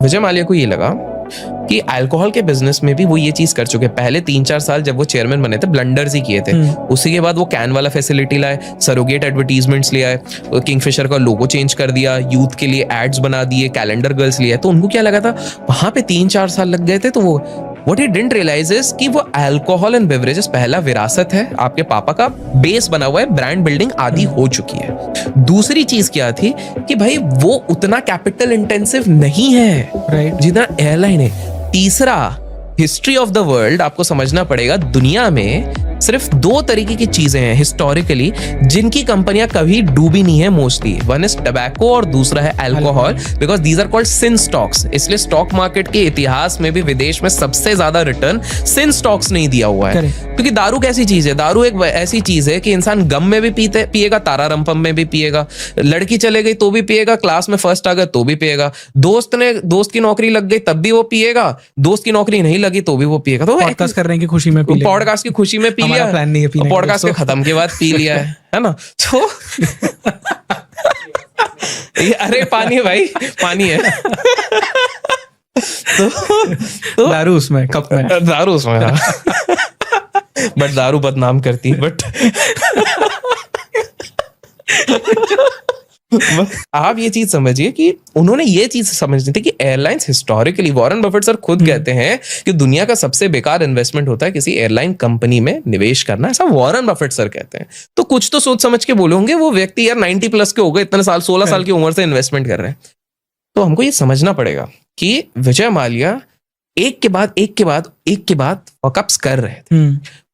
विजय माल्या को ये लगा कि अल्कोहल के बिजनेस में भी वो ये चीज कर चुके। पहले 3-4 साल जब वो चेयरमैन बने थे ब्लंडर्स ही किए थे। उसी के बाद वो कैन वाला फैसिलिटी लाए, सरोगेट एडवर्टीजमेंट्स ले आए, किंगफिशर का लोगो चेंज कर दिया, यूथ के लिए एड्स बना दिए, कैलेंडर गर्ल्स लिए। तो उनको क्या लगा था, वहां पे 3-4 साल लग गए थे। तो वो What he didn't realize is कि वो अल्कोहल एंड बेवरेजेस पहला विरासत है, आपके पापा का बेस बना हुआ है, ब्रांड बिल्डिंग आदि हो चुकी है। दूसरी चीज क्या थी कि भाई वो उतना कैपिटल इंटेंसिव नहीं है, राइट, जितना एयरलाइन है। तीसरा, हिस्ट्री ऑफ द वर्ल्ड आपको समझना पड़ेगा, दुनिया में सिर्फ 2 तरीके की चीजें हैं हिस्टोरिकली जिनकी कंपनियां कभी डूबी नहीं है मोस्टली। वन इज टबैको और दूसरा है alcohol, because these are called sin stocks. इसलिए स्टॉक मार्केट के इतिहास में भी विदेश में सबसे ज्यादा रिटर्न सिन स्टॉक्स नहीं दिया हुआ है। क्योंकि दारू कैसी चीज है, दारू एक ऐसी चीज है कि इंसान गम में भी पिएगा, तारारंपम में भी पिएगा, लड़की चले गई तो भी पिएगा, क्लास में फर्स्ट आ गया तो भी पिएगा, दोस्त की नौकरी लग गई तब भी वो पिएगा, दोस्त की नौकरी नहीं लगी तो भी वो पिएगा। तो पॉडकास्ट करने की खुशी में पी लिया, पॉडकास्ट की खुशी में पी लिया, प्लान नहीं है पीने का, पॉडकास्ट के खत्म के बाद पी लिया है ना। तो अरे पानी है भाई, पानी है। तो दारू उसमें कप में, दारू उसमें, बट दारू बदनाम करती है। बट आप ये चीज समझिए कि उन्होंने ये चीज समझनी थी कि airlines historically, Warren Buffett sir खुद कहते हैं कि दुनिया का सबसे बेकार इन्वेस्टमेंट होता है किसी एयरलाइन कंपनी में निवेश करना, ऐसा वॉरेन बफेट सर कहते हैं। तो कुछ तो सोच समझ के बोले होंगे, वो व्यक्ति यार 90+ के हो गए, इतने साल, 16 साल की उम्र से इन्वेस्टमेंट कर रहे हैं। तो हमको ये समझना पड़ेगा कि विजय माल्या एक के बाद फकअप्स कर रहे थे।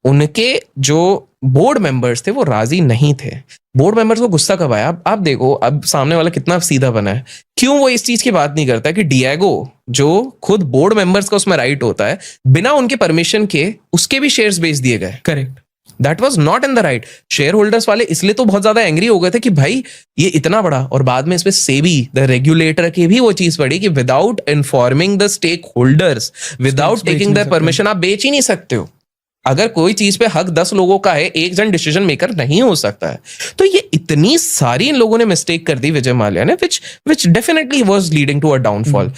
उनके जो बोर्ड मेंबर्स थे वो राजी नहीं थे। बोर्ड मेंबर्स को गुस्सा कब आया, आप देखो अब सामने वाला कितना सीधा बना है। क्यों वो इस चीज की बात नहीं करता कि डिएगो, जो खुद बोर्ड मेंबर्स का उसमें राइट होता है, बिना उनके परमिशन के उसके भी शेयर्स बेच दिए गए। Correct, that was not in the right. Share holders वाले इसलिए तो बहुत ज्यादा एंग्री हो गए थे कि भाई ये इतना बड़ा, और बाद में इसमें सेबी द रेगुलेटर की भी वो चीज पड़ी कि without informing the stakeholders, without taking the permission आप बेच ही नहीं सकते हो। अगर कोई चीज पे हक 10 लोगों का है, एक जन डिसीजन मेकर नहीं हो सकता है। तो ये इतनी सारी इन लोगों ने मिस्टेक कर दी विजय माल्या ने, which definitely was leading to a downfall.